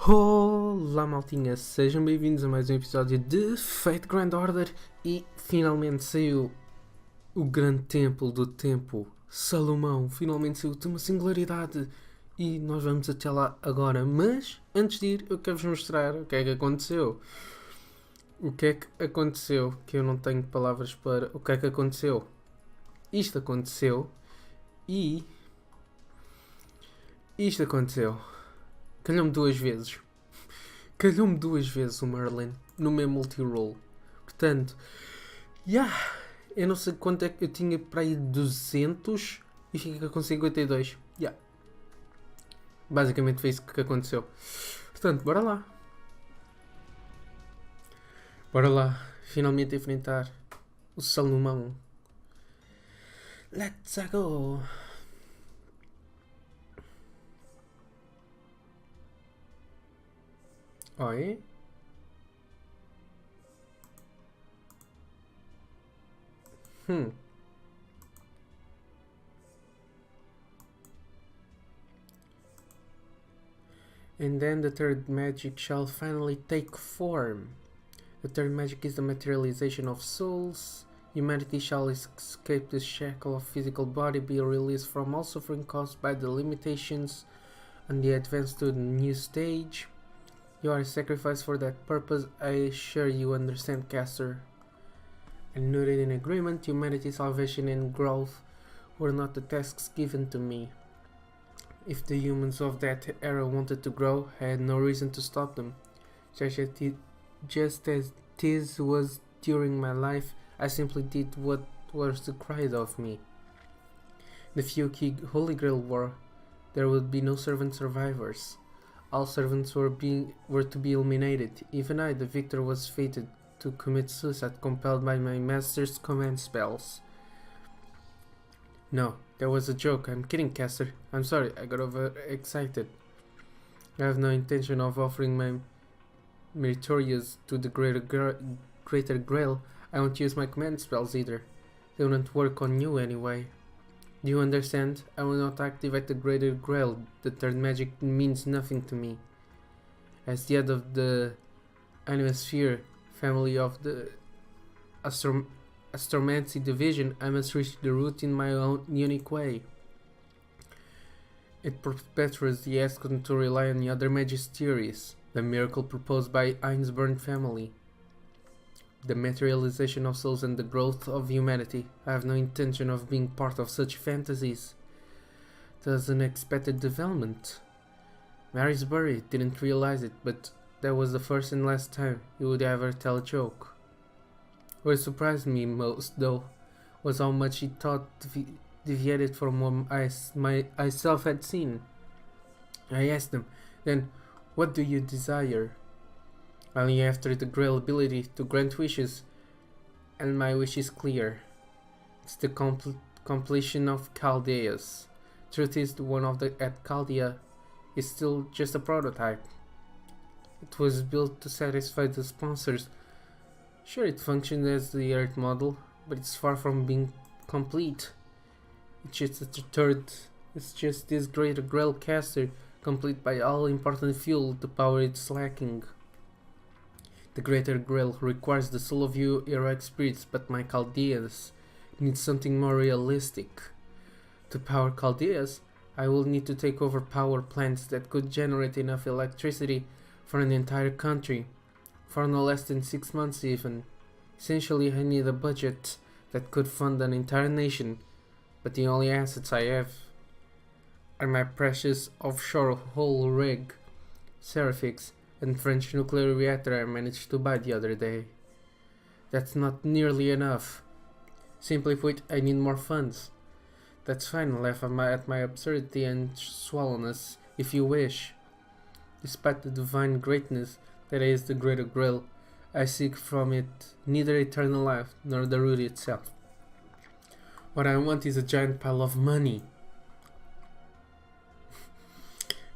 Olá maltinha, sejam bem-vindos a mais um episódio de Fate Grand Order. E finalmente saiu o grande templo do tempo, Salomão. Finalmente saiu de uma singularidade e nós vamos até lá agora. Mas antes de ir, eu quero-vos mostrar o que é que aconteceu. O que é que aconteceu? Que eu não tenho palavras para... O que é que aconteceu? Isto aconteceu e... Isto aconteceu. Calhou-me duas vezes. Calhou-me duas vezes o Merlin no meu multi-roll. Portanto, eu não sei quanto é que eu tinha para aí 200 e fica com 52. Basicamente foi isso que aconteceu. Portanto, bora lá. Bora lá. Finalmente enfrentar o Salomão. Let's go. Oi. And then the third magic shall finally take form. The third magic is the materialization of souls. Humanity shall escape the shackle of physical body, be released from all suffering caused by the limitations, and the advance to the new stage. You are sacrificed for that purpose. I assure you understand, caster. And noted in agreement, humanity, salvation, and growth were not the tasks given to me. If the humans of that era wanted to grow, I had no reason to stop them. Just as this was during my life, I simply did what was required of me. The few key Holy Grail war, there would be no servant survivors. All servants were to be eliminated. Even I, the victor, was fated to commit suicide, compelled by my master's command spells. No, that was a joke. I'm kidding, caster. I'm sorry, I got overexcited. I have no intention of offering my meritorious to the greater Grail. I won't use my command spells either. They wouldn't work on you anyway. Do you understand? I will not activate the greater Grail. The third magic means nothing to me. As the head of the Anosphere family of the Astromancy division, I must reach the root in my own unique way. It perpetuates the Escon to rely on the other magic's theories, the miracle proposed by Ainsburn family, the materialization of souls and the growth of humanity. I have no intention of being part of such fantasies. That's an unexpected development. Marysbury didn't realize it, but that was the first and last time he would ever tell a joke. What surprised me most, though, was how much he thought deviated from what I myself had seen. I asked him, then, what do you desire? Only after the Grail ability to grant wishes, and my wish is clear. It's the completion of Chaldea's. Truth is, the one at Chaldea is still just a prototype. It was built to satisfy the sponsors. Sure, it functions as the Earth model, but it's far from being complete. It's just this greater Grail caster, complete by all important fuel, the power it's lacking. The greater Grail requires the soul of you heroic spirits, but my Chaldeans need something more realistic. To power Chaldeas, I will need to take over power plants that could generate enough electricity for an entire country, for no less than 6 months even. Essentially, I need a budget that could fund an entire nation, but the only assets I have are my precious offshore hull rig, Serifix, and French nuclear reactor I managed to buy the other day. That's not nearly enough. Simply put, I need more funds. That's fine, laugh at my absurdity and swallowness if you wish. Despite the divine greatness that is the greater Grail, I seek from it neither eternal life nor the root itself. What I want is a giant pile of money.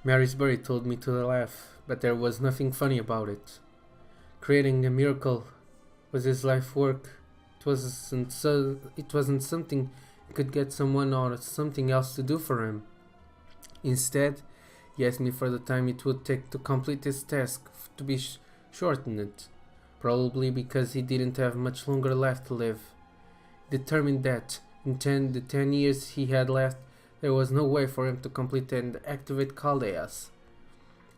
Marysbury told me to laugh, but there was nothing funny about it. Creating a miracle was his life work. It wasn't something he could get someone or something else to do for him. Instead, He asked me for the time it would take to complete his task to be shortened, probably because he didn't have much longer left to live. Determined that, in the 10 years he had left, there was no way for him to complete and activate Caldeas.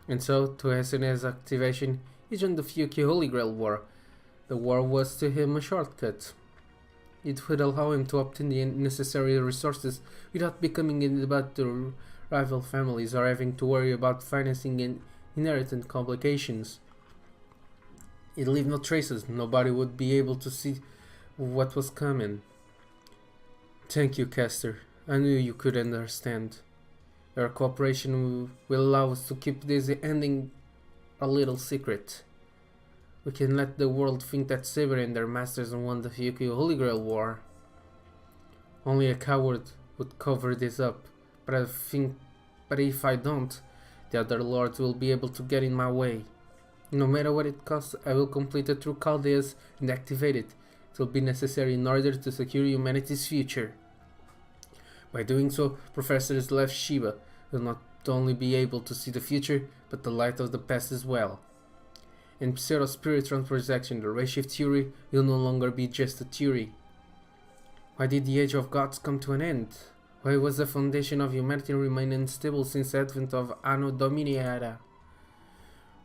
And so, to hasten his activation, he joined the Fuki Holy Grail War. The war was to him a shortcut. It would allow him to obtain the necessary resources without becoming about the rival families or having to worry about financing and inheritance complications. It left no traces, nobody would be able to see what was coming. Thank you, Caster. I knew you could understand. Your cooperation will allow us to keep this ending a little secret. We can let the world think that Saber and their masters won the Fuki Holy Grail War. Only a coward would cover this up, but if I don't, the other lords will be able to get in my way. No matter what it costs, I will complete it through Caldeas and activate it. It will be necessary in order to secure humanity's future. By doing so, Professor Lev Shiba will not only be able to see the future, but the light of the past as well. In pseudo-spiritron projection, the ray-shift theory will no longer be just a theory. Why did the Age of Gods come to an end? Why was the foundation of humanity remain unstable since the advent of Anno Domini era?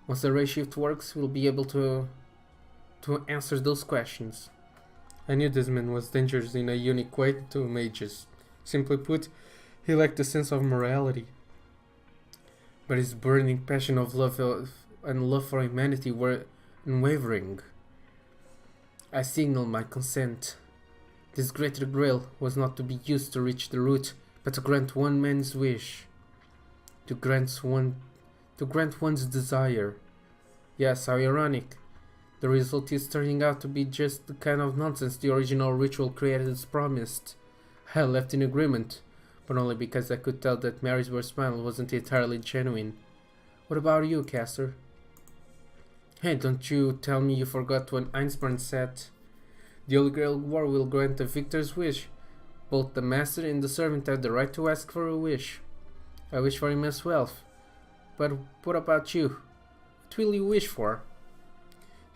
Once the ray-shift works, we'll be able to answer those questions. I knew this man was dangerous in a unique way to mages. Simply put, he lacked a sense of morality. But his burning passion of love and love for humanity were unwavering. I signaled my consent. This greater grail was not to be used to reach the root, but to grant one man's wish. To grant one's desire. Yes, how ironic. The result is turning out to be just the kind of nonsense the original ritual creators promised. I left in agreement, but only because I could tell that Mary's smile wasn't entirely genuine. What about you, Caster? Hey, don't you tell me you forgot what Einstein said. The Holy Grail War will grant the victor's wish. Both the master and the servant have the right to ask for a wish. I wish for immense wealth. But what about you? What will you wish for?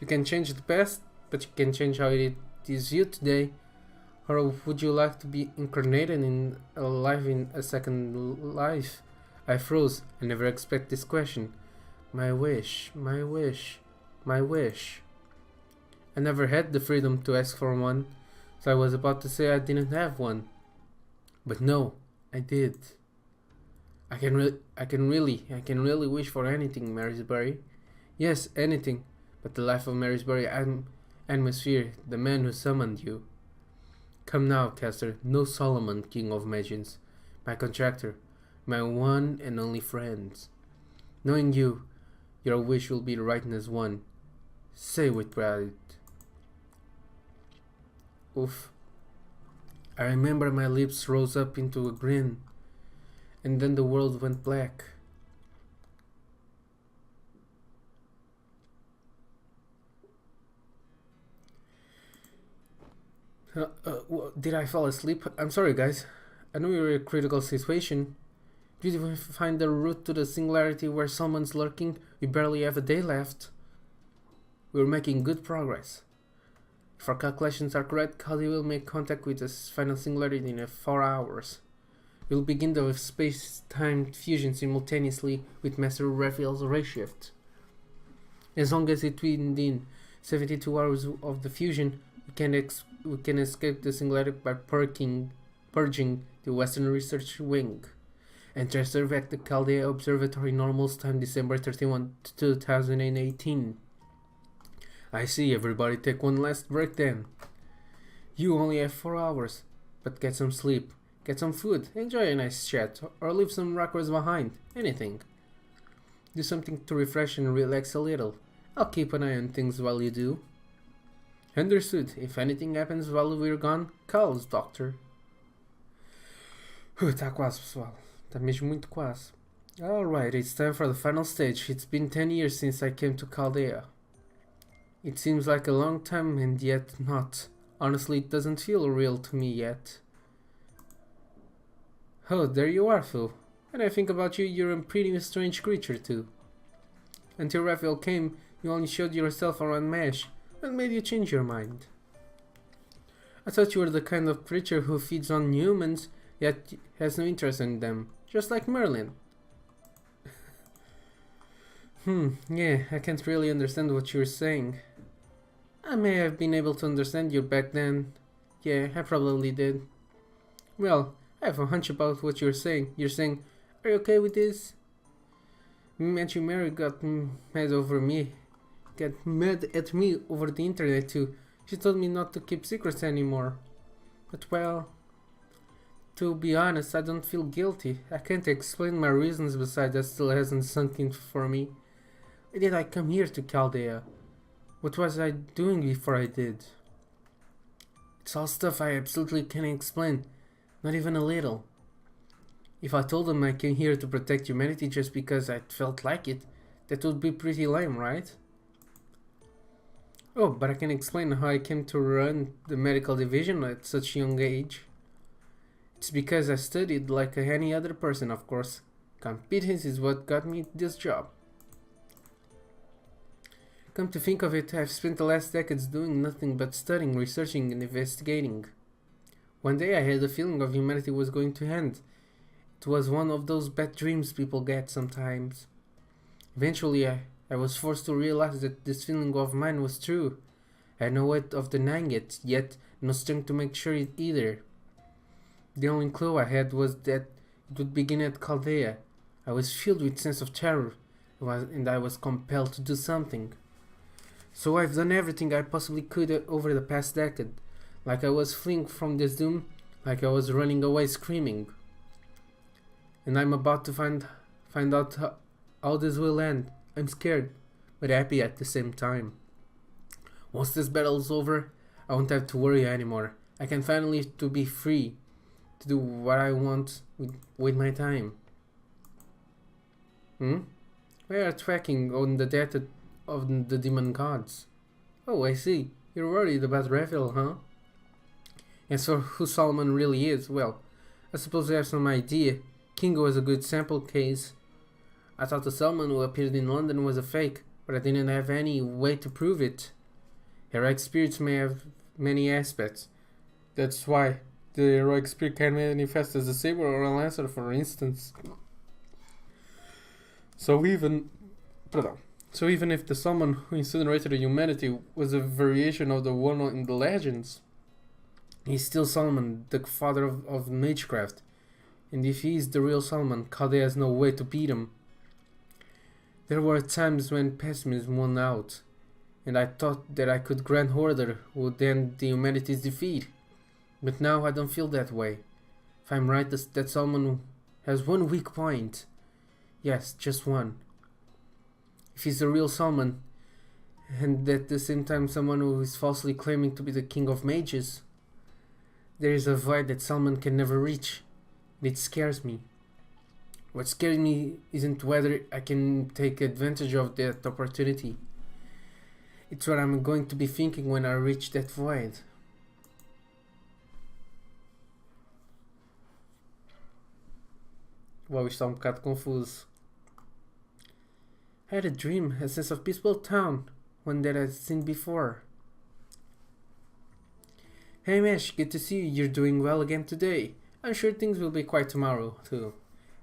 You can change the past, but you can change how it is viewed today. Or would you like to be incarnated in alive in a second life? I froze. I never expect this question. My wish, my wish, my wish. I never had the freedom to ask for one, so I was about to say I didn't have one. But no, I did. I can really wish for anything, Marysbury. Yes, anything, but the life of Marysbury atmosphere, the man who summoned you. Come now, Caster, no Solomon, King of Magians, my contractor, my one and only friend. Knowing you, your wish will be right as one. Say with pride. Oof. I remember my lips rose up into a grin, and then the world went black. Did I fall asleep? I'm sorry, guys. I know you're in a critical situation. Did we find the route to the singularity where someone's lurking? We barely have a day left. We're making good progress. If our calculations are correct, Kali will make contact with the final singularity in 4 hours. We'll begin the space-time fusion simultaneously with Master Raphael's ray shift. As long as it's within 72 hours of the fusion, we can escape the singularity by purging the Western Research Wing and transfer back to Chaldea Observatory Normals time December 31, 2018. I see, everybody take one last break then. You only have 4 hours, but get some sleep, get some food, enjoy a nice chat, or leave some records behind, anything. Do something to refresh and relax a little. I'll keep an eye on things while you do. Understood. If anything happens while we're gone, call us, Doctor. Tá quase, pessoal. Tá mesmo muito quase. Alright, it's time for the final stage. It's been 10 years since I came to Chaldea. It seems like a long time and yet not. Honestly, it doesn't feel real to me yet. Oh, there you are, Phil. And I think about you, you're a pretty strange creature too. Until Raphael came, you only showed yourself around Mesh. What made you change your mind? I thought you were the kind of creature who feeds on humans, yet has no interest in them. Just like Merlin. Yeah, I can't really understand what you're saying. I may have been able to understand you back then. Yeah, I probably did. Well, I have a hunch about what you're saying. You're saying, are you okay with this? Matthew Mary got mad over me. Got mad at me over the internet too. She told me not to keep secrets anymore. But well, to be honest, I don't feel guilty. I can't explain my reasons, besides that still hasn't sunk in for me. Why did I come here to Chaldea? What was I doing before I did? It's all stuff I absolutely can't explain. Not even a little. If I told them I came here to protect humanity just because I felt like it, that would be pretty lame, right? Oh, but I can explain how I came to run the medical division at such a young age. It's because I studied like any other person, of course. Competence is what got me this job. Come to think of it, I've spent the last decades doing nothing but studying, researching, and investigating. One day I had a feeling of humanity was going to end. It was one of those bad dreams people get sometimes. Eventually I was forced to realize that this feeling of mine was true. I had no way of denying it, yet no strength to make sure it either. The only clue I had was that it would begin at Chaldea. I was filled with sense of terror, and I was compelled to do something. So I've done everything I possibly could over the past decade, like I was fleeing from this doom, like I was running away screaming. And I'm about to find out how this will end. I'm scared, but happy at the same time. Once this battle's over, I won't have to worry anymore. I can finally to be free, to do what I want with my time. We are tracking on the death of the demon gods. Oh, I see. You're worried about Raphael, huh? As for who Solomon really is, well, I suppose you have some idea. Kingo was a good sample case. I thought the Solomon who appeared in London was a fake, but I didn't have any way to prove it. Heroic spirits may have many aspects. That's why the heroic spirit can manifest as a saber or a lancer, for instance. So even if the Solomon who incinerated humanity was a variation of the one in the legends, he's still Solomon, the father of magecraft. And if he is the real Solomon, Chaldea has no way to beat him. There were times when pessimism won out, and I thought that I could grant order would end the humanity's defeat. But now I don't feel that way. If I'm right, that Solomon has one weak point. Yes, just one. If he's the real Solomon, and at the same time someone who is falsely claiming to be the king of mages, there is a void that Solomon can never reach. It scares me. What scares me isn't whether I can take advantage of that opportunity. It's what I'm going to be thinking when I reach that void. Uau, isto está bocado confuso. I had a dream, a sense of peaceful town, one that I'd seen before. Hey Mesh, good to see you. You're doing well again today. I'm sure things will be quiet tomorrow, too.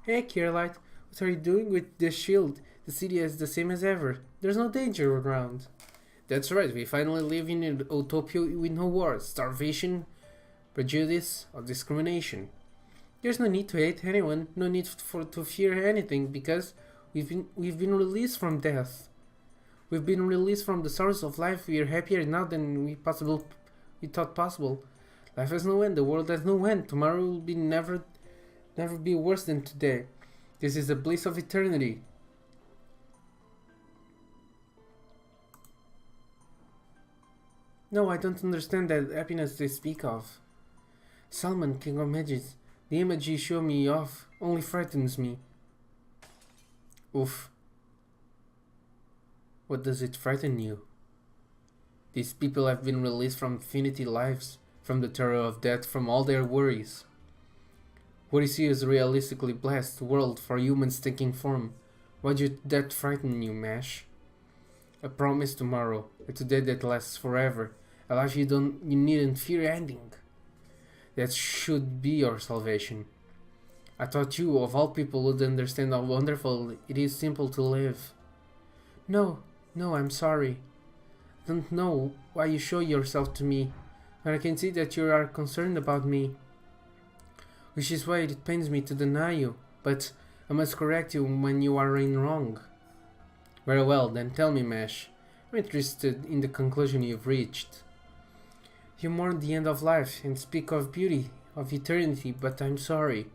Hey Kirlight, what are you doing with the shield? The city is the same as ever. There's no danger around. That's right, we finally live in an utopia with no wars, starvation, prejudice, or discrimination. There's no need to hate anyone, no need to fear anything, because we've been released from death. We've been released from the sorrows of life. We are happier now than we thought possible. Life has no end. The world has no end. Tomorrow will be never be worse than today. This is the bliss of eternity. No, I don't understand that happiness they speak of. Salmon, King of Mages, the image you show me of only frightens me. Oof. What does it frighten you? These people have been released from infinity lives, from the terror of death, from all their worries. What is is realistically blessed world for humans taking form. Why did that frighten you, Mesh? A promise tomorrow, a today that lasts forever, a life you needn't fear ending. That should be your salvation. I thought you, of all people, would understand how wonderful it is simple to live. No, no, I'm sorry. I don't know why you show yourself to me, but I can see that you are concerned about me. Which is why it pains me to deny you, but I must correct you when you are in wrong. Very well, then tell me, Mesh. I'm interested in the conclusion you've reached. You mourn the end of life and speak of beauty, of eternity, but I'm sorry.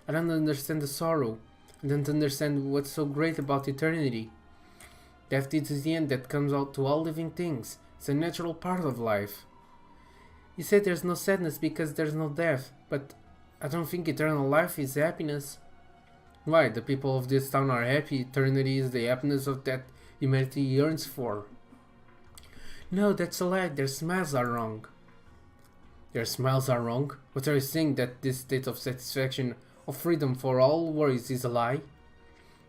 I don't understand the sorrow. I don't understand what's so great about eternity. Death is the end that comes out to all living things. It's a natural part of life. You say there's no sadness because there's no death, but I don't think eternal life is happiness. Why, the people of this town are happy. Eternity is the happiness of that humanity yearns for. No, that's a lie. Their smiles are wrong. Their smiles are wrong? What are you saying, that this state of satisfaction, of freedom for all worries is a lie?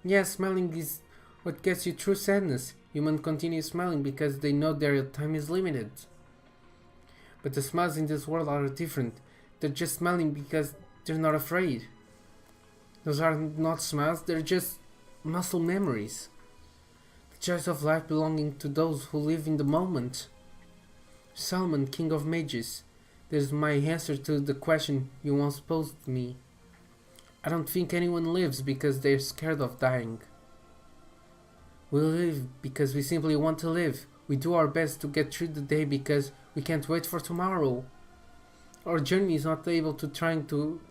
Yes, smiling is what gets you through sadness. Humans continue smiling because they know their time is limited. But the smiles in this world are different. They're just smiling because they're not afraid. Those are not smiles, they're just muscle memories. The joys of life belonging to those who live in the moment. Solomon, king of mages, there's my answer to the question you once posed to me. I don't think anyone lives because they're scared of dying. We live because we simply want to live. We do our best to get through the day because we can't wait for tomorrow. Our journey is not able to trying to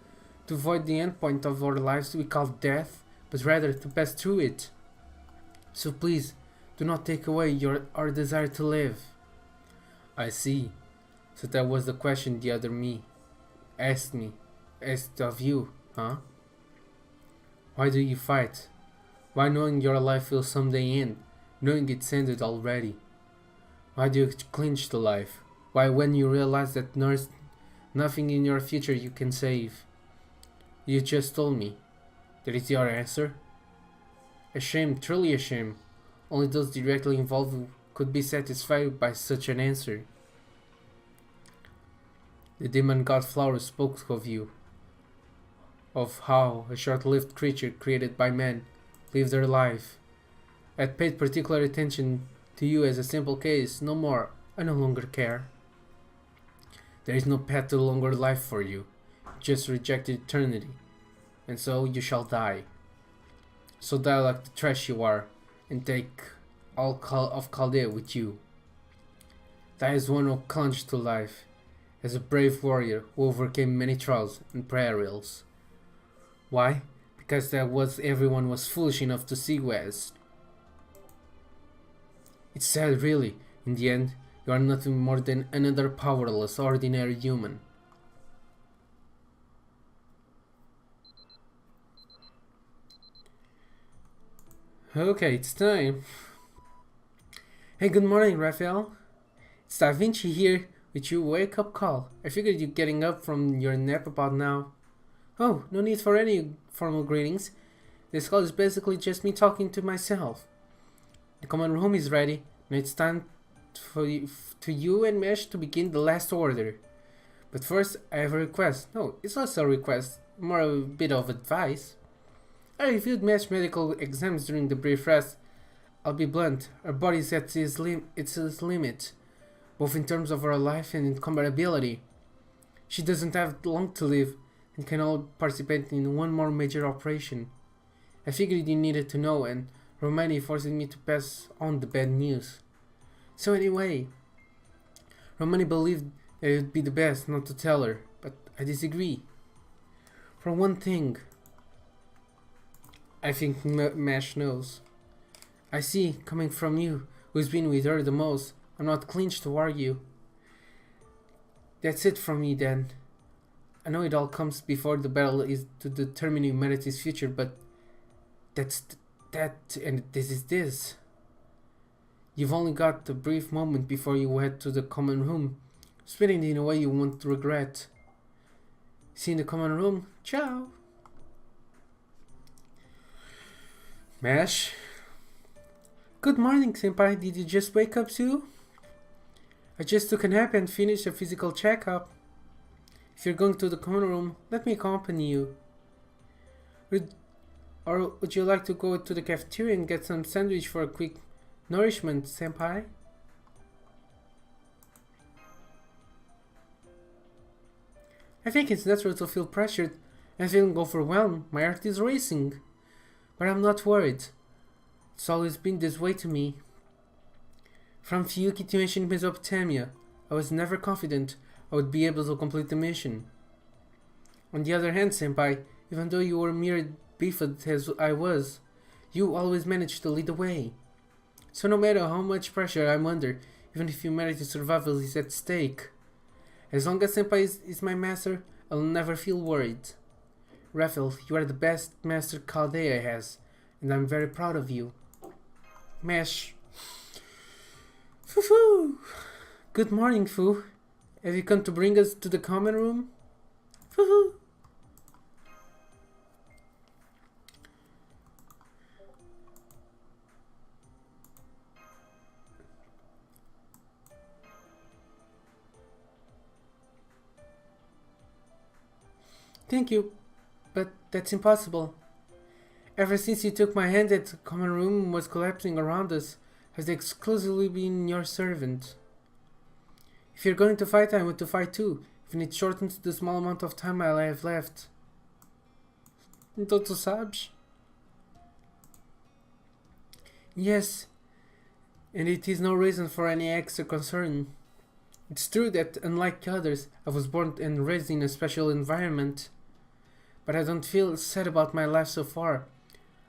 avoid the end point of our lives we call death, but rather to pass through it. So please, do not take away our desire to live. I see. So that was the question the other me asked of you, huh? Why do you fight? Why, knowing your life will someday end, knowing it's ended already? Why do you cling to life? Why, when you realize that there's nothing in your future you can save? You just told me. That is your answer? A shame, truly a shame. Only those directly involved could be satisfied by such an answer. The demon god Flower spoke of you, of how a short-lived creature created by man lived their life. I had paid particular attention to you as a simple case, no more. I no longer care. There is no path to longer life for you. Just rejected eternity, and so you shall die. So die like the trash you are, and take all of Chaldea with you. Die as one who clung to life, as a brave warrior who overcame many trials and perils. Why? Because that was everyone was foolish enough to see you as. It's sad, really. In the end, you are nothing more than another powerless, ordinary human. Okay, it's time. Hey, good morning, Raphael. It's Da Vinci here with your wake-up call. I figured you're getting up from your nap about now. Oh, no need for any formal greetings. This call is basically just me talking to myself. The common room is ready, and it's time for you and Mesh to begin the last order. But first, I have a request. No, it's not a request, more a bit of advice. I reviewed Mesh's medical exams during the brief rest. I'll be blunt, her body's at its limit, both in terms of her life and in combat ability. She doesn't have long to live, and can only participate in one more major operation. I figured you needed to know, and Romani forced me to pass on the bad news. So anyway, Romani believed that it would be the best not to tell her, but I disagree. For one thing, I think Mesh knows. I see, coming from you, who's been with her the most, I'm not clinched to argue. That's it from me then. I know it all comes before the battle is to determine humanity's future, but and this is this. You've only got a brief moment before you head to the common room. Spend it in a way you won't regret. See, in the common room, Ciao! Mesh? Good morning, senpai. Did you just wake up too? I just took a nap and finished a physical checkup. If you're going to the common room, let me accompany you. Or would you like to go to the cafeteria and get some sandwich for a quick nourishment, senpai? I think it's natural to feel pressured and feeling overwhelmed. My heart is racing. But I'm not worried. It's always been this way to me. From Fuyuki to ancient Mesopotamia, I was never confident I would be able to complete the mission. On the other hand, senpai, even though you were mere beefed as I was, you always managed to lead the way. So no matter how much pressure I'm under, even if humanity's survival is at stake, as long as senpai is my master, I'll never feel worried. Raphael, you are the best master Chaldea has, and I'm very proud of you. Mesh. Foo-foo! Good morning, Fu. Have you come to bring us to the common room? Foo-foo! Thank you, but that's impossible. Ever since you took my hand that the common room was collapsing around us, has exclusively been your servant. If you're going to fight, I want to fight too, even it shortens the small amount of time I have left. Então tu sabes? Yes, and it is no reason for any extra concern. It's true that, unlike others, I was born and raised in a special environment. But I don't feel sad about my life so far.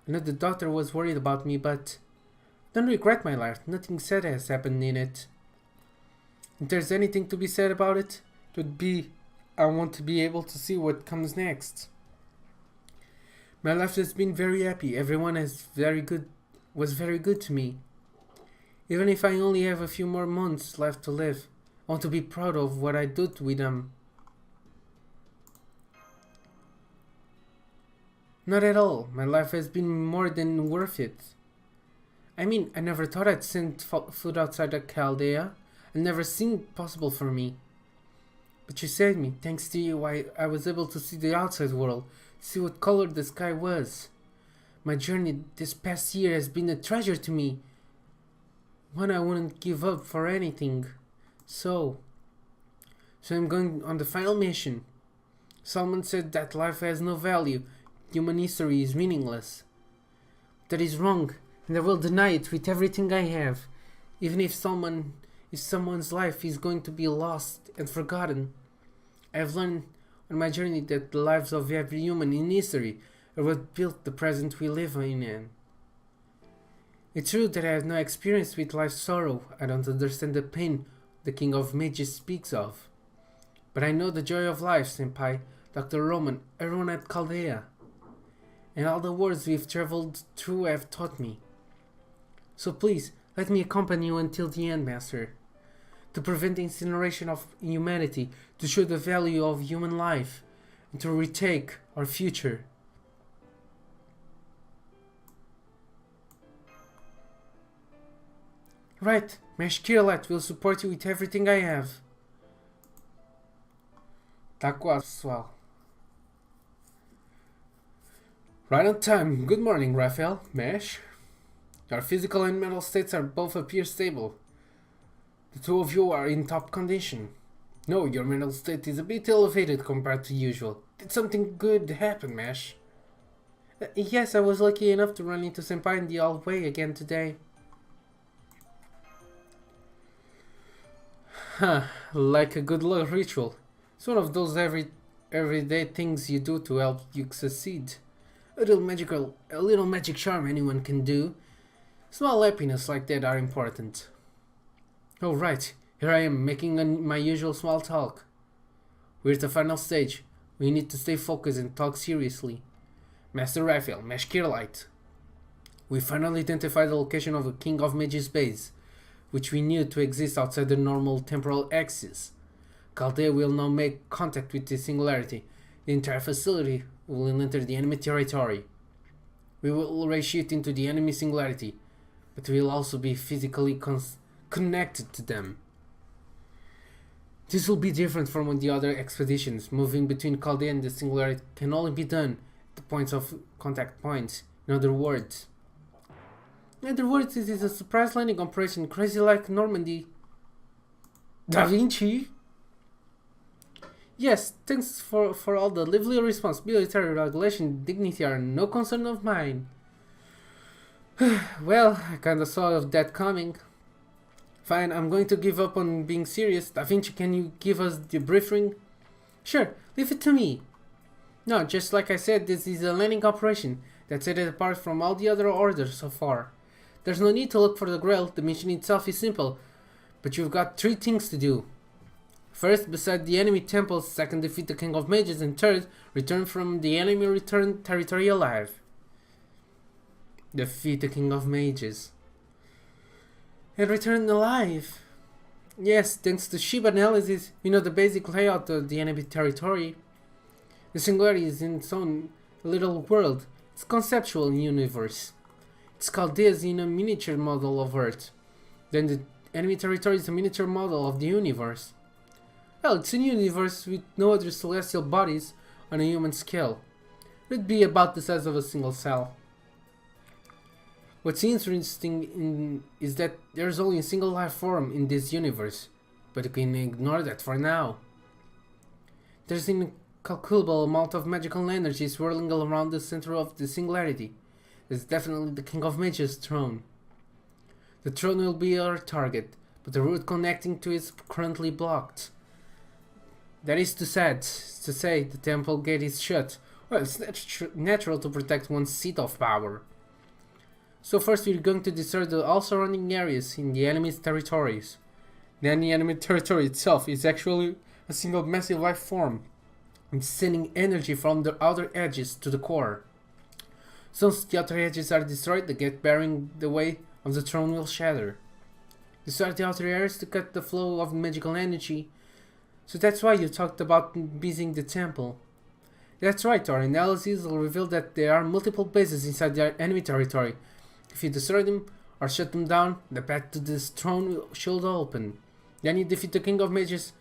I know the doctor was worried about me, but I don't regret my life. Nothing sad has happened in it. If there's anything to be said about it, it would be I want to be able to see what comes next. My life has been very happy. Everyone was very good to me. Even if I only have a few more months left to live, I want to be proud of what I did with them. Not at all. My life has been more than worth it. I mean, I never thought I'd send food outside of Chaldea. It never seemed possible for me. But you saved me. Thanks to you, I was able to see the outside world, see what color the sky was. My journey this past year has been a treasure to me. One I wouldn't give up for anything. So I'm going on the final mission. Solomon said that life has no value. Human history is meaningless. That is wrong, and I will deny it with everything I have. Even if someone's life is going to be lost and forgotten. I have learned on my journey that the lives of every human in history are what built the present we live in. It's true that I have no experience with life's sorrow. I don't understand the pain the King of Mages speaks of. But I know the joy of life, senpai, Dr. Roman, everyone at Chaldea. And all the worlds we've traveled through have taught me. So please, let me accompany you until the end, Master. To prevent the incineration of humanity, to show the value of human life, and to retake our future. Right, Mesh Kiralat will support you with everything I have. Tá quase, pessoal. Right on time. Good morning, Raphael. Mesh. Your physical and mental states are both appear stable. The two of you are in top condition. No, your mental state is a bit elevated compared to usual. Did something good happen, Mesh? Yes, I was lucky enough to run into Senpai in the hallway again today. Huh, like a good luck ritual. It's one of those everyday things you do to help you succeed. A little magic charm anyone can do. Small happiness like that are important. Oh right, here I am making my usual small talk. We're at the final stage. We need to stay focused and talk seriously. Master Raphael, Mesh Kirlight. We finally identified the location of the King of Mages' base, which we knew to exist outside the normal temporal axis. Chaldea will now make contact with the singularity. The entire facility will enter the enemy territory. We will race shift into the enemy singularity, but we will also be physically connected to them. This will be different from the other expeditions. Moving between Chaldea and the singularity can only be done at the points of contact points. In other words, it is a surprise landing operation, crazy like Normandy. Da Vinci? Yes, thanks for all the lively response. Military regulation, dignity are no concern of mine. Well, I kinda saw that coming. Fine, I'm going to give up on being serious. Da Vinci, can you give us the briefing? Sure, leave it to me. No, just like I said, this is a landing operation that set it apart from all the other orders so far. There's no need to look for the Grail, the mission itself is simple, but you've got 3 things to do. First, beside the enemy temples, second, defeat the King of Mages, and third, return from the enemy territory alive. Defeat the King of Mages. And return alive. Yes, thanks to ship analysis, we know the basic layout of the enemy territory. The singularity is in its own little world. It's conceptual universe. It's called this in a miniature model of Earth. Then the enemy territory is a miniature model of the universe. Well, it's a universe with no other celestial bodies on a human scale. It would be about the size of a single cell. What's interesting is that there's only a single life form in this universe, but you can ignore that for now. There's an incalculable amount of magical energy swirling around the center of the singularity. It's definitely the King of Mages' throne. The throne will be our target, but the route connecting to it is currently blocked. That is too sad to say the temple gate is shut. Well, it's natural to protect one's seat of power. So first we're going to destroy all surrounding areas in the enemy's territories. Then the enemy territory itself is actually a single massive life form. It's sending energy from the outer edges to the core. Once the outer edges are destroyed, the gate bearing the weight of the throne will shatter. Destroy the outer areas to cut the flow of magical energy. So that's why you talked about busying the temple. That's right, our analysis will reveal that there are multiple bases inside the enemy territory. If you destroy them or shut them down, the path to this throne should open. Then you defeat the King of Mages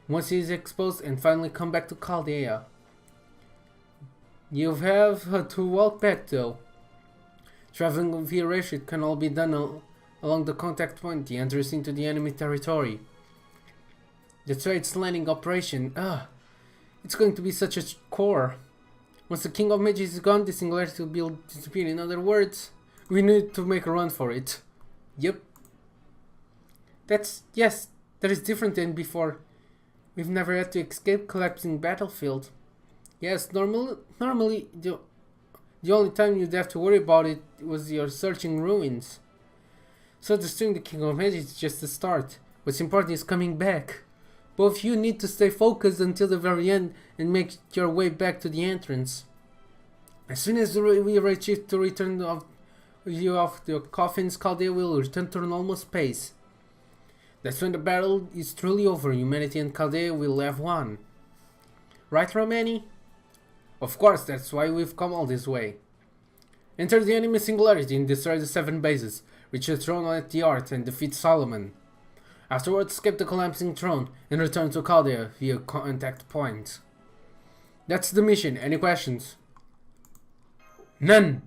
once he is exposed and finally come back to Chaldea. You have to walk back though. Traveling via railship can all be done along the contact point, the entrance into the enemy territory. That's why it's landing operation. It's going to be such a core. Once the King of Mages is gone, the singularity will disappear. In other words, we need to make a run for it. Yep. Yes, that is different than before. We've never had to escape collapsing battlefield. Yes, normally the only time you'd have to worry about it was your searching ruins. So destroying the King of Mages is just the start. What's important is coming back. Both of you need to stay focused until the very end and make your way back to the entrance. As soon as we achieve to return of the coffins, Chaldea will return to normal space. That's when the battle is truly over. Humanity and Chaldea will have won. Right, Romani? Of course, that's why we've come all this way. Enter the enemy singularity and destroy the 7 bases. Reach the throne at the Art and defeat Solomon. Afterwards, escape the collapsing throne and return to Chaldea via contact point. That's the mission. Any questions? None!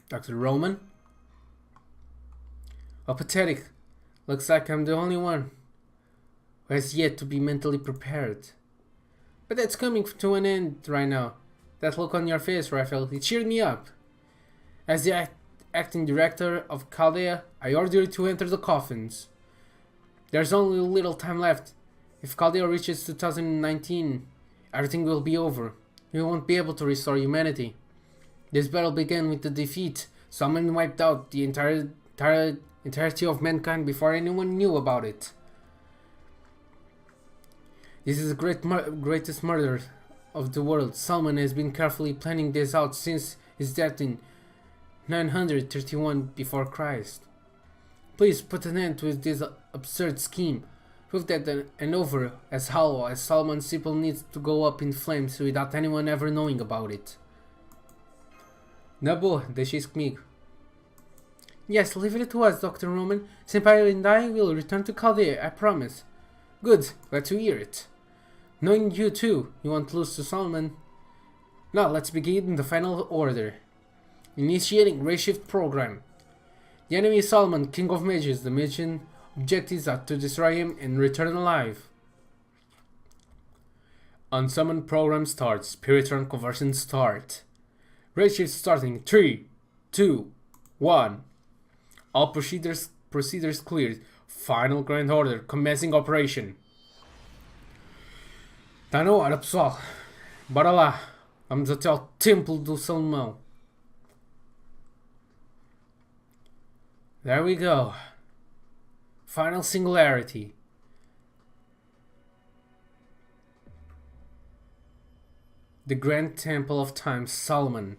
Dr. Roman? Oh, pathetic. Looks like I'm the only one who has yet to be mentally prepared. But that's coming to an end right now. That look on your face, Raphael, it cheered me up. As the acting director of Chaldea, I order you to enter the coffins. There's only a little time left. If Chaldea reaches 2019, everything will be over. We won't be able to restore humanity. This battle began with the defeat. Someone wiped out the entirety of mankind before anyone knew about it. This is the greatest murder of the world. Salman has been carefully planning this out since his death in 931 before Christ. Please put an end to this absurd scheme. Prove that and over as hollow as Solomon simple needs to go up in flames without anyone ever knowing about it. Na boa, deixa isso comigo. Yes, leave it to us, Dr. Roman. Senpai and I will return to Chaldea, I promise. Good, glad to hear it. Knowing you too, you won't lose to Solomon. Now let's begin the final order. Initiating Ray Shift Program. The enemy is Solomon, King of Mages. The mission objectives are to destroy him and return alive. Unsummon program starts. Spiritron conversion start. Ray Shift starting. 3, 2, 1. All procedures cleared. Final Grand Order. Commencing operation. Tá na hora, pessoal. Bora lá. Vamos até ao Templo do Salomão. There we go. Final Singularity. The Grand Temple of Time, Solomon.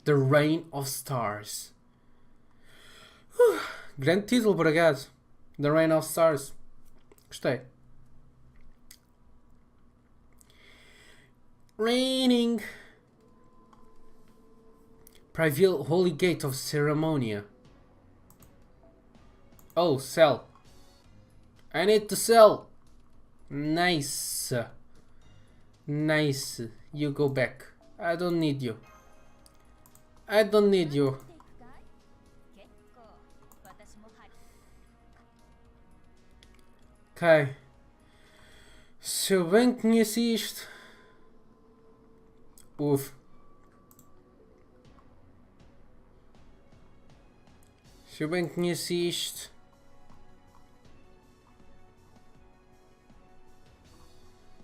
The Reign of Stars. Grande título, por acaso. The Reign of Stars. Gostei. Reigning. Private Holy Gate of Ceremonia. Oh, sell. I need to sell. Nice. Nice. You go back. I don't need you. I don't need you. Ok. Se eu bem conheci isto. Uf. Se eu bem conheci isto.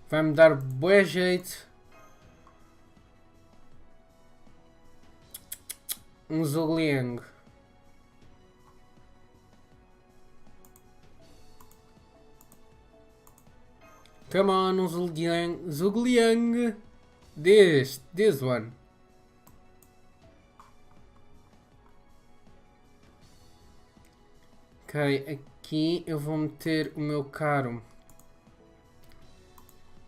Vai-me dar bué jeito. Um Zhugliang. Come on, um Zhugliang. Zhugliang. This one. Ok, aqui eu vou meter o meu caro.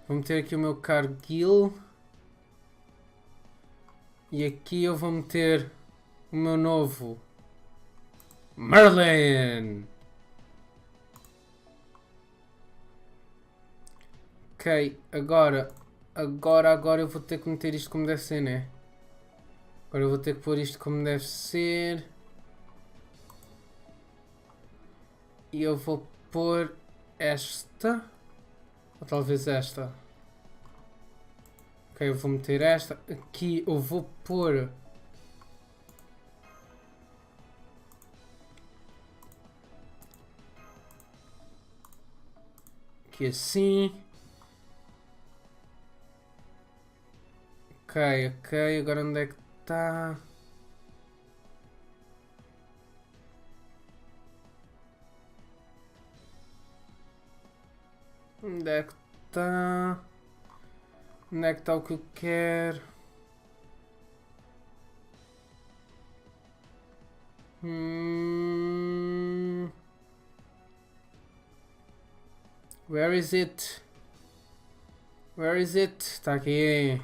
Vou meter aqui o meu caro Gil. E aqui eu vou meter o meu novo Merlin. Ok, agora eu vou ter que meter isto como deve ser, né? Agora eu vou ter que pôr isto como deve ser. E eu vou pôr esta. Ou talvez esta. Ok, eu vou meter esta. Aqui eu vou pôr... Aqui assim. Ok, agora onde é que está? Onde é que está? Onde é que está o que eu quero? Where is it? Where is it? Está aqui.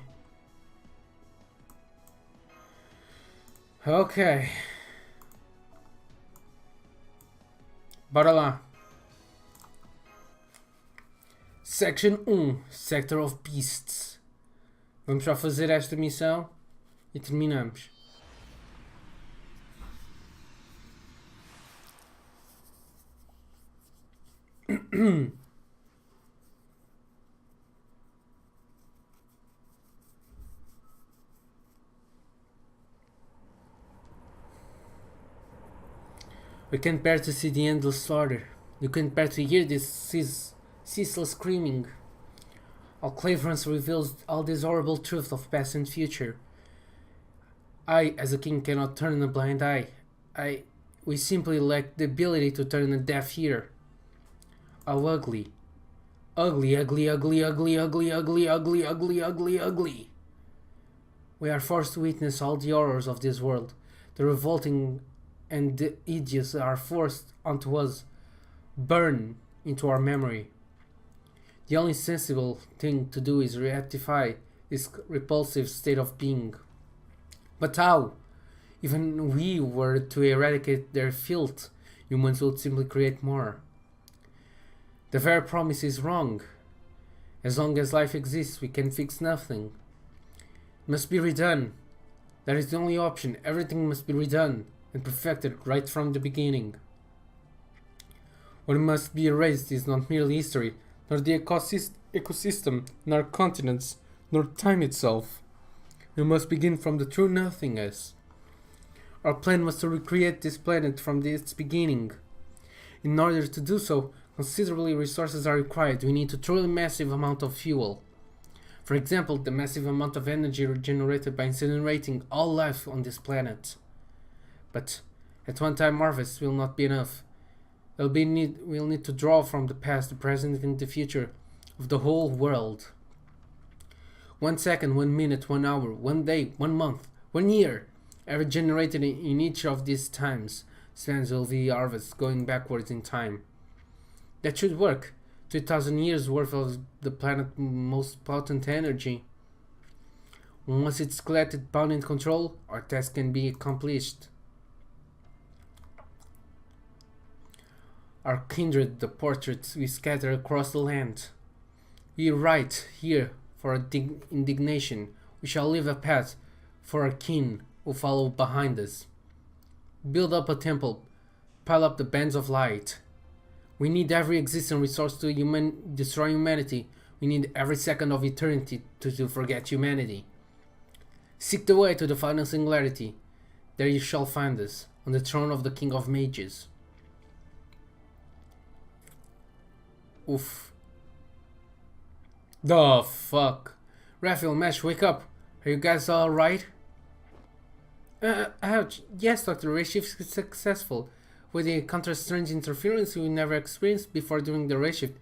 Ok. Bora lá. Section 1. Sector of Beasts. Vamos só fazer esta missão e terminamos. We can't bear to see the endless slaughter. You can't bear to hear this ceaseless screaming. All Claverance reveals all this horrible truth of past and future. I, as a king, cannot turn a blind eye. We simply lack the ability to turn a deaf ear. How ugly. Ugly, ugly, ugly, ugly, ugly, ugly, ugly, ugly, ugly, ugly. We are forced to witness all the horrors of this world. The revolting and the hideous are forced onto us, burn into our memory. The only sensible thing to do is rectify this repulsive state of being. But how? Even we were to eradicate their filth, humans would simply create more. The very promise is wrong. As long as life exists, we can fix nothing. It must be redone. That is the only option. Everything must be redone and perfected right from the beginning. What must be erased is not merely history, nor the ecosystem, nor continents, nor time itself. We must begin from the true nothingness. Our plan was to recreate this planet from its beginning. In order to do so, considerable resources are required. We need a truly massive amount of fuel. For example, the massive amount of energy generated by incinerating all life on this planet. But at one time harvest will not be enough. We'll need to draw from the past, the present and the future of the whole world. 1 second, 1 minute, 1 hour, 1 day, 1 month, 1 year, ever generated in each of these times spans will be harvest going backwards in time. That should work. 2,000 years worth of the planet's most potent energy. Once it's collected, bound in control, our task can be accomplished. Our kindred, the portraits we scatter across the land. We write here for our indignation. We shall leave a path for our kin who follow behind us. Build up a temple, pile up the bands of light. We need every existing resource to destroy humanity. We need every second of eternity to forget humanity. Seek the way to the final singularity. There you shall find us, on the throne of the King of Mages. Oof. The fuck? Raphael, Mesh, wake up. Are you guys alright? Ouch. Yes, Dr. Reshift is successful. We encountered strange interference we never experienced before during the reshift.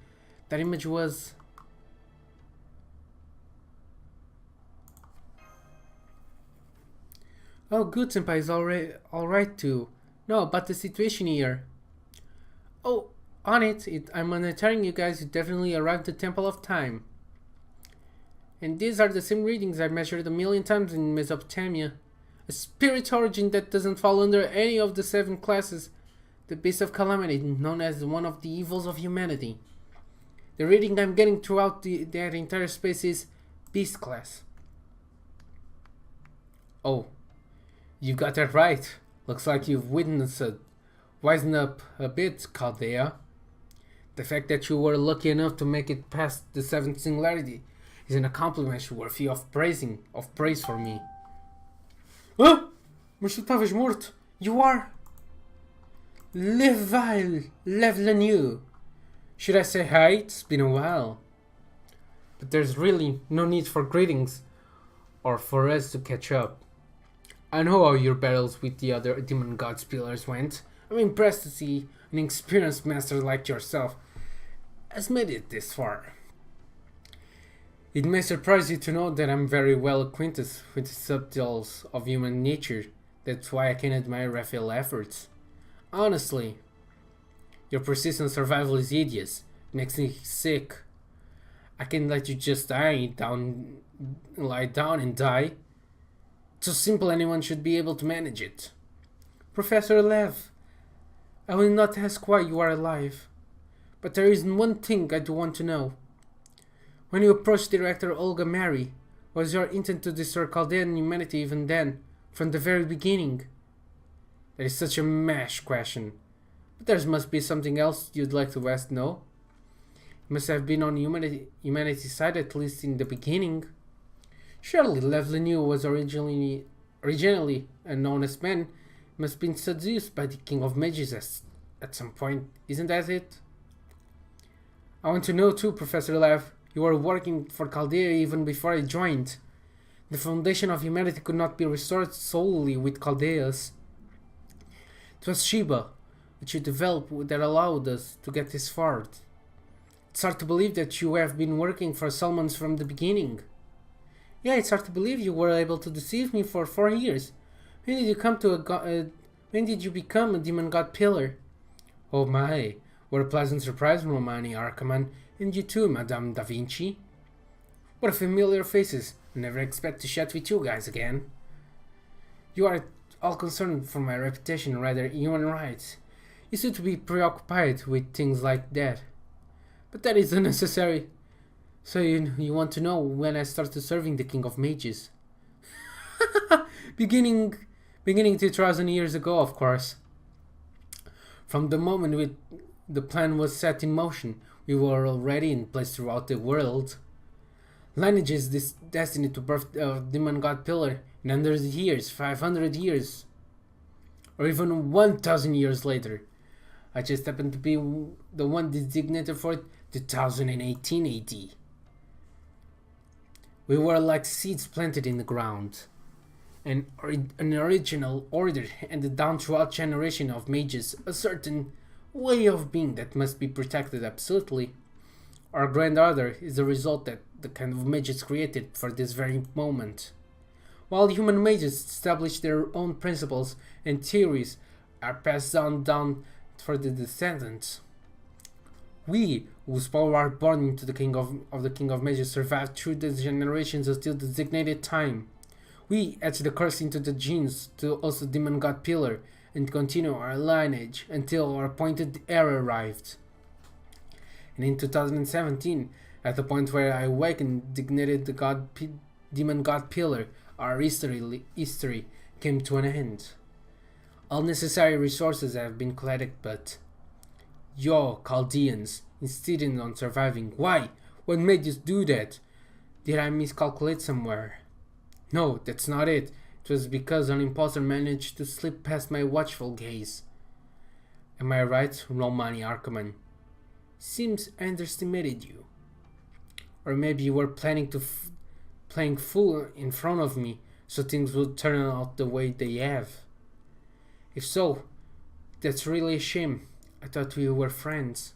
That image was... Oh, good, Senpai is alright too. No, but the situation here. Oh, on it. I'm monitoring you guys. You definitely arrived at the Temple of Time. And these are the same readings I measured 1,000,000 times in Mesopotamia. A spirit origin that doesn't fall under any of the 7 classes. The Beast of Calamity, known as one of the evils of humanity. The reading I'm getting throughout that entire space is Beast class. Oh, you got that right. Looks like you've witnessed it. Wisen up a bit, Chaldea. The fact that you were lucky enough to make it past the 7th singularity is an accomplishment worthy of praise for me. Ah! Mas tu estavas morto. You are... Lev-la-new. Should I say hi? It's been a while. But there's really no need for greetings or for us to catch up. I know how your battles with the other demon gods pillars went. I'm impressed to see an experienced master like yourself has made it this far. It may surprise you to know that I'm very well acquainted with the subtleties of human nature. That's why I can admire Raphael's efforts. Honestly, your persistent survival is hideous. It makes me sick. I can't let you just lie down and die. It's so simple anyone should be able to manage it. Professor Lev, I will not ask why you are alive, but there is one thing I do want to know. When you approached Director Olga Mary, was your intent to destroy Chaldean humanity even then, from the very beginning? That is such a mash question. But there must be something else you'd like to ask, no? You must have been on humanity's side, at least in the beginning. Surely Lev-la-new was originally a known as man, must have been seduced by the King of Mages at some point, isn't that it? I want to know too, Professor Lev. You were working for Chaldea even before I joined. The foundation of humanity could not be restored solely with Chaldeas. It was Sheba, which you developed, that allowed us to get this far. It's hard to believe that you have been working for Solomons from the beginning. Yeah, it's hard to believe you were able to deceive me for 4 years. When did you become a demon god pillar? Oh my, what a pleasant surprise, Romani Arkaman. And you too, Madame Da Vinci. What a familiar faces. I never expect to chat with you guys again. You are all concerned for my reputation, rather human rights. You seem to be preoccupied with things like that. But that is unnecessary. So you want to know when I started serving the King of Mages? beginning 2,000 years ago, of course. From the moment the plan was set in motion, we were already in place throughout the world. Lineage is this destined to birth a demon god pillar in 100 years, 500 years, or even 1,000 years later. I just happened to be the one designated for 2018 AD. We were like seeds planted in the ground. An original order handed down throughout generation of mages, a certain way of being that must be protected absolutely. Our grand order is the result that the kind of mages created for this very moment. While human mages establish their own principles and theories are passed down for the descendants. We, whose power are born into the King of Mages, survive through the generations until the designated time. We etch the curse into the genes to also demon god pillar and continue our lineage until our appointed era arrived. And in 2017, at the point where I awakened, designated the demon god pillar, our history came to an end. All necessary resources have been collected, but you Chaldeans insisted on surviving. Why? What made you do that? Did I miscalculate somewhere? No, that's not it. It was because an imposter managed to slip past my watchful gaze. Am I right, Romani Arkaman? Seems I underestimated you. Or maybe you were planning to playing fool in front of me so things would turn out the way they have. If so, that's really a shame. I thought we were friends.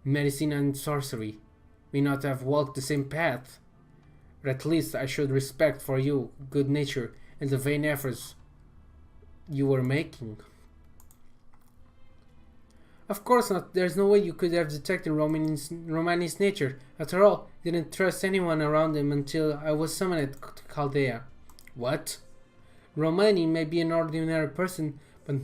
Medicine and sorcery may not have walked the same path, but at least I showed respect for you, good nature, and the vain efforts you were making. Of course not. There's no way you could have detected Romani's nature. After all, he didn't trust anyone around him until I was summoned to Chaldea. What? Romani may be an ordinary person, but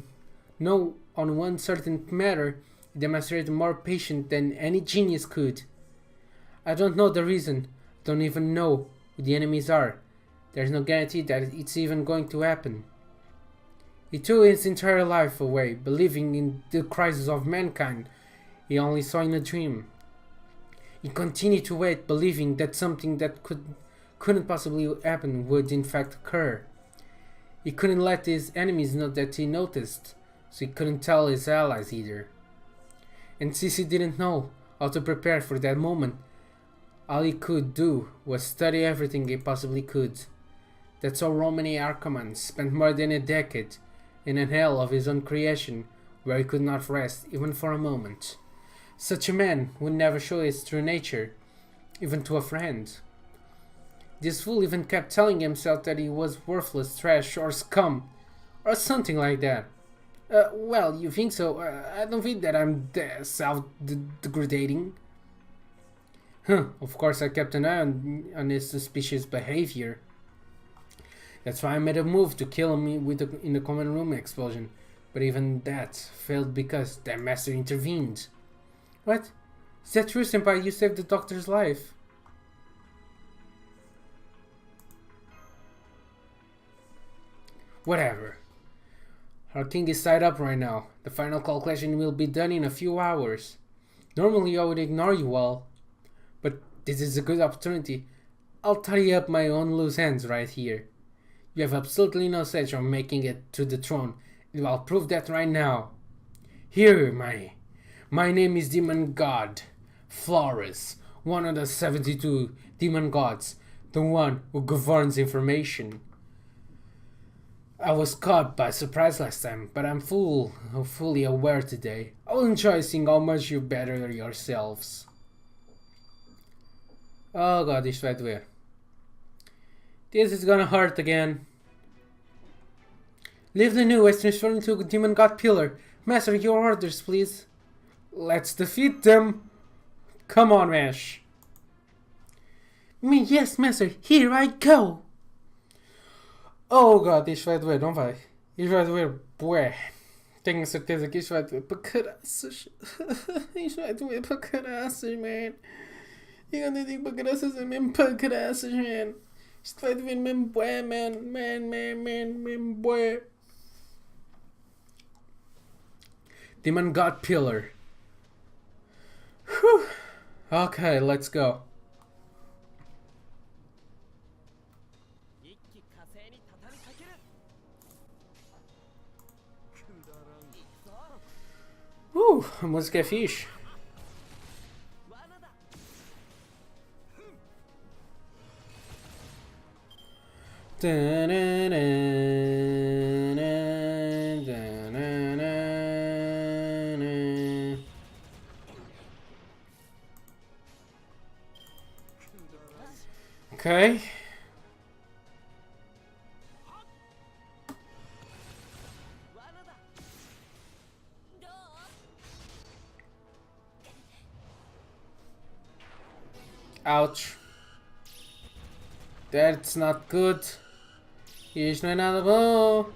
no, on one certain matter, he demonstrated more patience than any genius could. I don't know the reason. Don't even know who the enemies are. There's no guarantee that it's even going to happen. He threw his entire life away, believing in the crisis of mankind he only saw in a dream. He continued to wait, believing that something that couldn't possibly happen would in fact occur. He couldn't let his enemies know that he noticed, so he couldn't tell his allies either. And since he didn't know how to prepare for that moment, all he could do was study everything he possibly could. That's how Romani Arkaman spent more than a decade in a hell of his own creation, where he could not rest even for a moment. Such a man would never show his true nature, even to a friend. This fool even kept telling himself that he was worthless trash or scum, or something like that. Well, you think so? I don't think that I'm self-degrading. Of course I kept an eye on his suspicious behavior. That's why I made a move to kill him in the common room explosion. But even that failed because their master intervened. What? Is that true, Senpai? You saved the doctor's life. Whatever. Our king is tied up right now. The final calculation will be done in a few hours. Normally I would ignore you all, but this is a good opportunity. I'll tie up my own loose ends right here. You have absolutely no sense of making it to the throne, and I'll prove that right now. Here, my name is Demon God, Flores, one of the 72 demon gods, the one who governs information. I was caught by surprise last time, but I'm fully aware today. I'll enjoy seeing how much you better yourselves. Oh god, isto vai doer. This is gonna hurt again. Leave the new is transferred into a demon god pillar. Master, your orders, please. Let's defeat them. Come on, Mash. Me, yes, master. Here I go. Oh, God. Isto vai doer, não vai? Isto vai doer, bué. Tenho certeza que isto vai doer para caraças. Isto vai doer para caraças, man. E quando eu digo para caraças, é mesmo para caraças, man. Isto vai doer mesmo bué, man. Mesmo bué. Demon God Pillar. Whew. Okay, let's go. A música é fixe. Okay. Ouch. That's not good. Isto não é nada bom.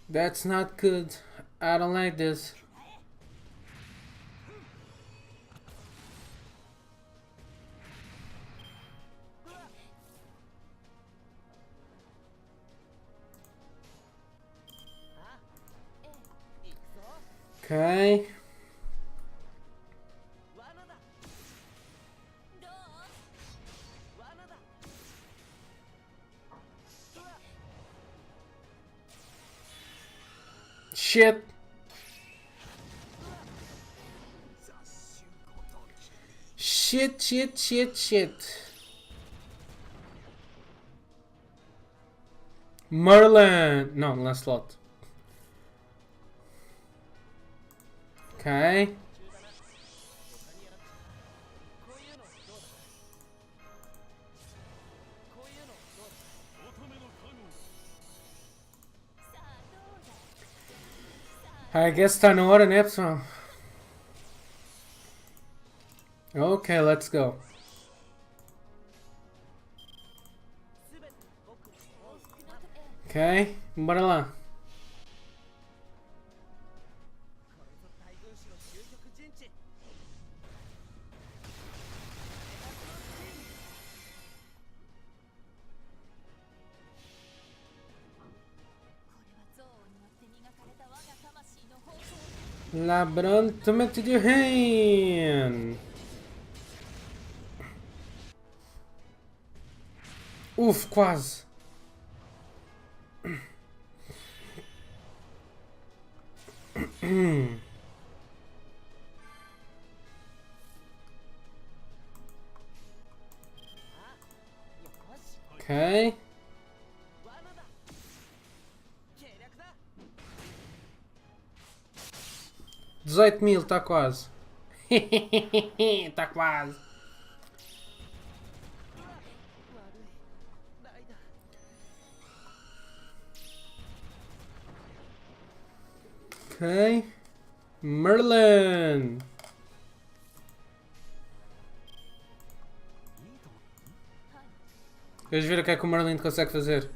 That's not good. I don't like this. Okay. Shit. Shit. Merlin. No, Lancelot. Okay. I guess tá na hora, né, pessoal? Okay, let's go. Okay, bora lá. Labrando to your hand. Uf, quase. Ok. 18.000, tá quase. Tá quase. Ok. Merlin. Queres ver o que é que o Merlin consegue fazer?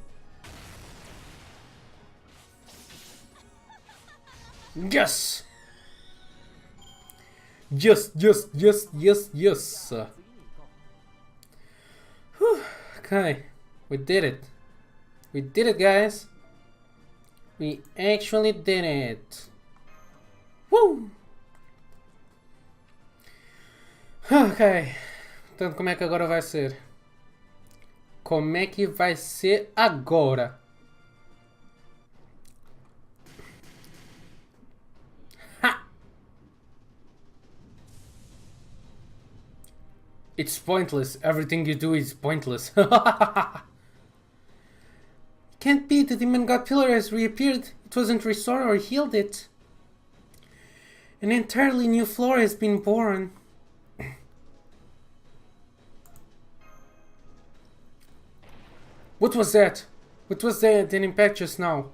Yes! Yes. Whew. Okay, we did it. We did it, guys. We actually did it. Woo! Ok. Portanto, como é que agora vai ser? Como é que vai ser agora? Ha! It's pointless. Everything you do is pointless. Can't be. The demon god pillar has reappeared. It wasn't restored or healed it. An entirely new floor has been born. What was that? What was that impact just now?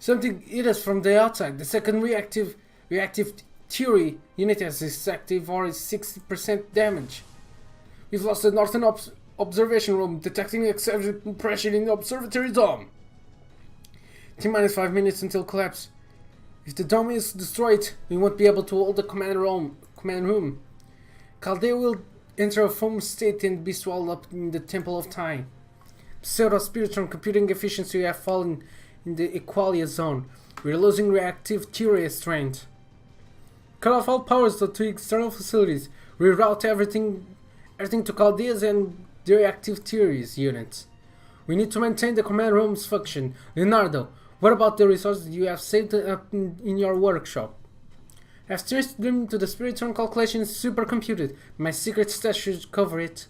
Something hit us from the outside. The second reactive theory unit has this active or is 60% damage. We've lost the northern observation room, detecting excessive pressure in the observatory dome. T-minus 5 minutes until collapse. If the dome is destroyed, we won't be able to hold the command room. Chaldea will enter a foam state and be swallowed up in the Temple of Time. Pseudo-spiritual computing efficiency have fallen in the Equalia zone. We're losing reactive theory strength. Cut off all powers to external facilities. Reroute everything to Chaldea's and the reactive theories units. We need to maintain the command room's function. Leonardo, what about the resources you have saved up in your workshop? I've traced them to the spiritual calculations supercomputed. My secret stash should cover it.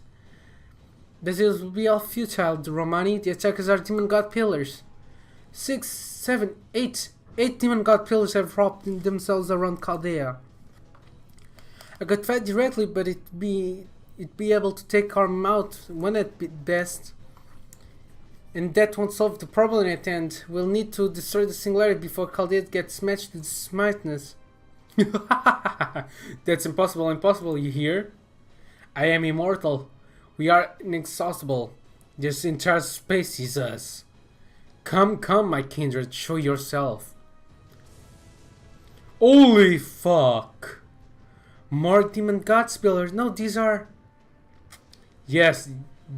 But it will be all futile, Romani. The attackers are demon god pillars. 6, 7, 8 demon god pillars have wrapped themselves around Chaldea. I could fight directly, but it'd be able to take them out one at best. And that won't solve the problem at hand. We'll need to destroy the singularity before Chaldea gets smashed to smartness. That's impossible, you hear? I am immortal. We are inexhaustible. This entire space is us. Come, my kindred, show yourself. Holy fuck! More demon gods pillars. No, these are... Yes,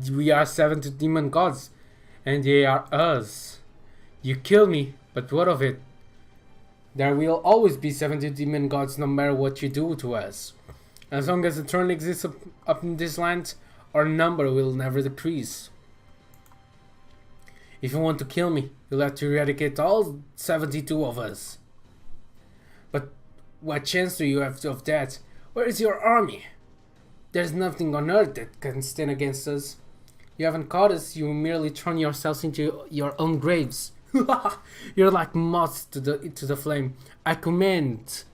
we are 70 demon gods. And they are us. You kill me, but what of it? There will always be 70 demon gods no matter what you do to us. As long as the turn exists up in this land, our number will never decrease. If you want to kill me, you'll have to eradicate all 72 of us. But what chance do you have of that? Where is your army? There's nothing on earth that can stand against us. You haven't caught us, you merely thrown yourselves into your own graves. You're like moths to the flame. I commend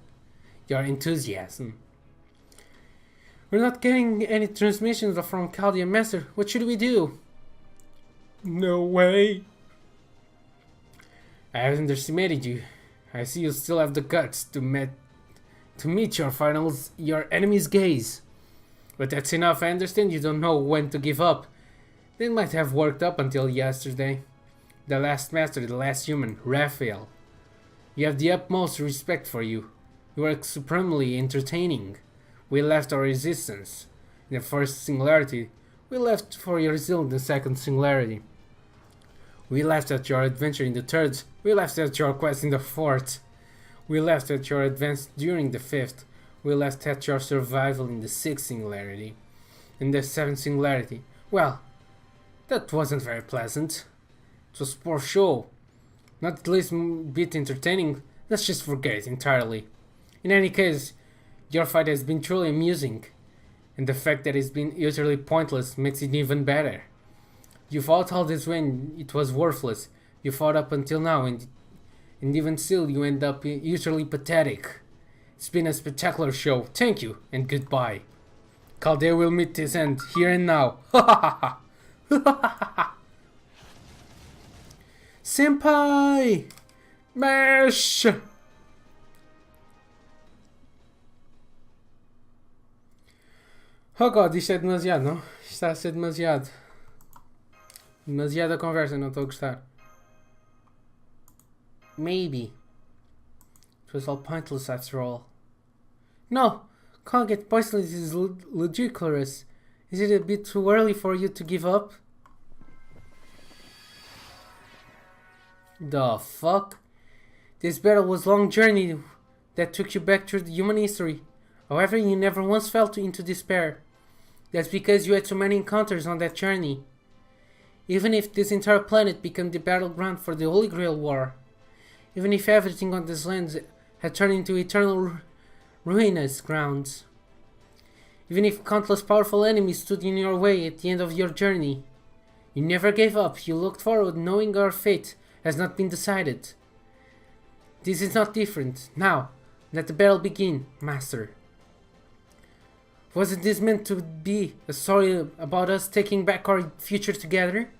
your enthusiasm. We're not getting any transmissions from Chaldea Master. What should we do? No way. I have underestimated you. I see you still have the guts to meet your enemy's gaze. But that's enough. I understand you don't know when to give up. They might have worked up until yesterday. The last master, the last human, Raphael. You have the utmost respect for you. You are supremely entertaining. We left our resistance in the first singularity. We left for your zeal in the second singularity. We laughed at your adventure in the third. We laughed at your quest in the fourth. We laughed at your advance during the fifth. We laughed at your survival in the sixth singularity. In the seventh singularity. Well, that wasn't very pleasant. It was poor show. Not at least a bit entertaining. Let's just forget it entirely. In any case, your fight has been truly amusing. And the fact that it's been utterly pointless makes it even better. You fought all this when it was worthless. You fought up until now, and even still you end up utterly pathetic. It's been a spectacular show. Thank you, and goodbye. Chaldea will meet his end here and now. Senpai! Mesh! Oh god, isto é demasiado, não? Isto está a ser demasiado. Demasiada conversa, não estou a gostar. Maybe. It was all pointless after all. No! Calling it pointless is ludicrous. Is it a bit too early for you to give up? The fuck? This battle was a long journey that took you back through the human history. However, you never once fell into despair. That's because you had so many encounters on that journey. Even if this entire planet became the battleground for the Holy Grail War, even if everything on this land had turned into eternal ruinous grounds, even if countless powerful enemies stood in your way at the end of your journey, you never gave up. You looked forward knowing our fate has not been decided. This is not different. Now, let the battle begin, Master. Wasn't this meant to be a story about us taking back our future together?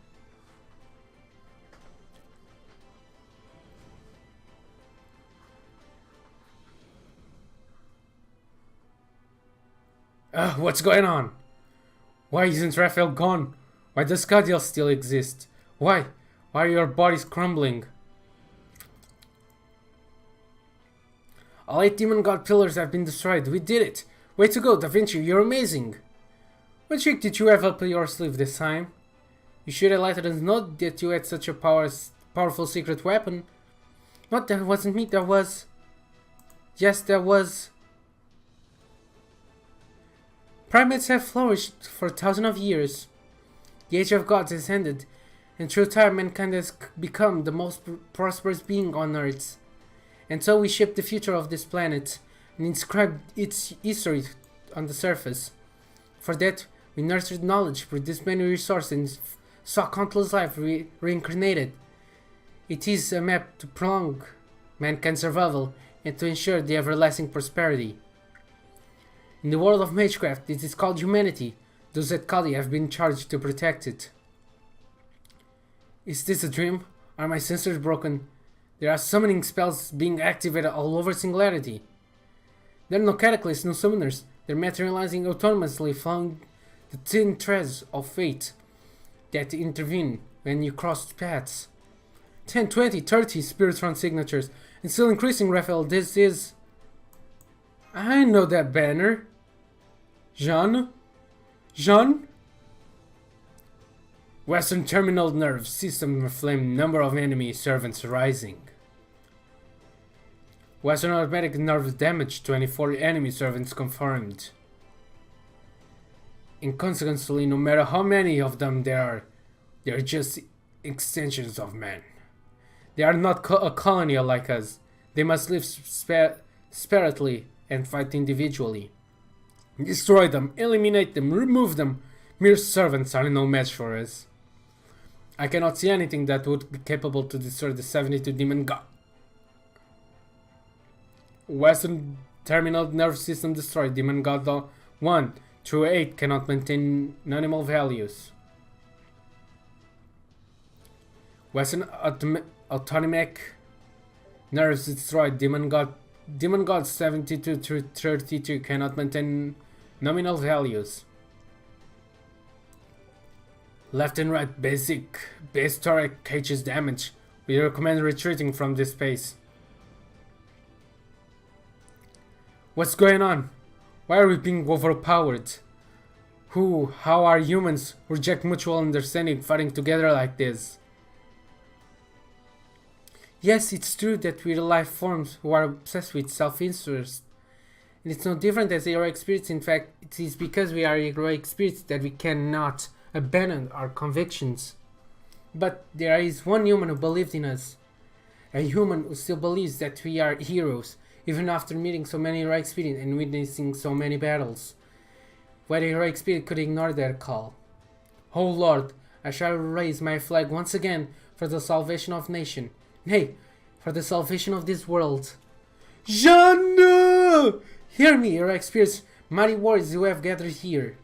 What's going on? Why isn't Raphael gone? Why does Cadiel still exist? Why? Why are your bodies crumbling? All 8 demon god pillars have been destroyed. We did it! Way to go, Da Vinci, you're amazing! What trick did you have up your sleeve this time? You should have let us know that you had such a powerful secret weapon. No, that wasn't me, that was... Yes, that was... Primates have flourished for thousands of years. The age of gods has ended, and through time mankind has become the most prosperous being on Earth. And so we shaped the future of this planet, and inscribed its history on the surface. For that, we nurtured knowledge, produced many resources, and saw countless lives reincarnated. It is a map to prolong mankind's survival, and to ensure the everlasting prosperity. In the world of Magecraft, it is called humanity. Those at Kali have been charged to protect it. Is this a dream? Are my sensors broken? There are summoning spells being activated all over Singularity. There are no cataclysms, no summoners. They're materializing autonomously, following the thin threads of fate that intervene when you cross paths. 10, 20, 30 Spiritron signatures, and still increasing, Raphael. This is... I know that banner. Jean? Jean? Western Terminal Nerve System aflame, number of enemy servants rising. Western automatic nerve damage, 24 enemy servants confirmed. Inconsequently, no matter how many of them there are, they are just extensions of men. They are not a colony like us. They must live separately and fight individually. Destroy them, eliminate them, remove them. Mere servants are no match for us. I cannot see anything that would be capable to destroy the 72 demon god. Western Terminal Nerve System destroyed. Demon god 1 through 8 cannot maintain nominal values. Western Autonomic Nerves destroyed. Demon god 72 through 32 cannot maintain nominal values. Left and right base turret cages damage. We recommend retreating from this space. What's going on? Why are we being overpowered? How are humans who reject mutual understanding fighting together like this? Yes, it's true that we're life forms who are obsessed with self-interest. And it's no different as heroic spirits. In fact, it is because we are heroic spirits that we cannot abandon our convictions. But there is one human who believed in us. A human who still believes that we are heroes, even after meeting so many heroic spirits and witnessing so many battles. Why the heroic spirit could ignore their call. Oh Lord, I shall raise my flag once again for the salvation of nation. Nay, for the salvation of this world. Jeanne! Hear me, heroic spirits, mighty warriors who have gathered here.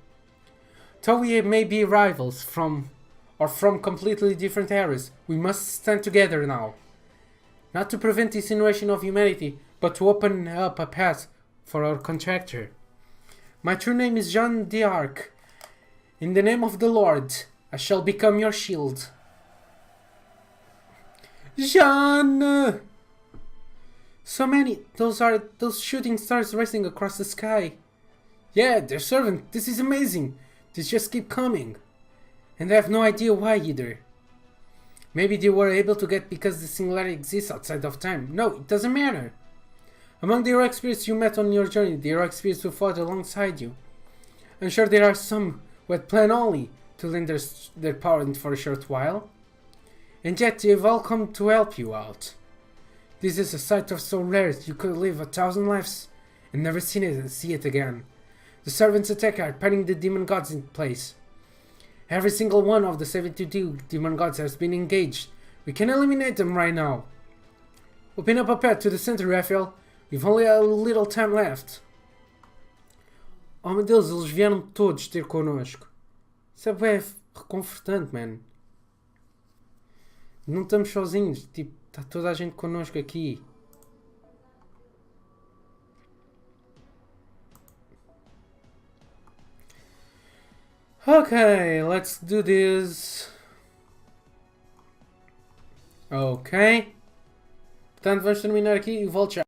Though we may be rivals from completely different eras, we must stand together now. Not to prevent the insinuation of humanity, but to open up a path for our contractor. My true name is Jean d'Arc. In the name of the Lord, I shall become your shield. Jean! So many. Those shooting stars racing across the sky. Yeah, they're servant. This is amazing. They just keep coming. And I have no idea why either. Maybe they were able to get because the singularity exists outside of time. No, it doesn't matter. Among the heroic spirits you met on your journey, the heroic spirits who fought alongside you, I'm sure there are some who had planned only to lend their power for a short while. And yet they've all come to help you out. This is a sight of so rare you could live 1,000 lives and never see it again. The servants attack are putting the demon gods in place. Every single one of the 72 demon gods has been engaged. We can eliminate them right now. Open up a path to the center, Raphael. We've only a little time left. Oh meu Deus, eles vieram todos ter connosco. Isso é bem reconfortante, man. Não estamos sozinhos, tipo, está toda a gente connosco aqui. Ok, let's do this. Ok. Portanto, vamos terminar aqui e volto já.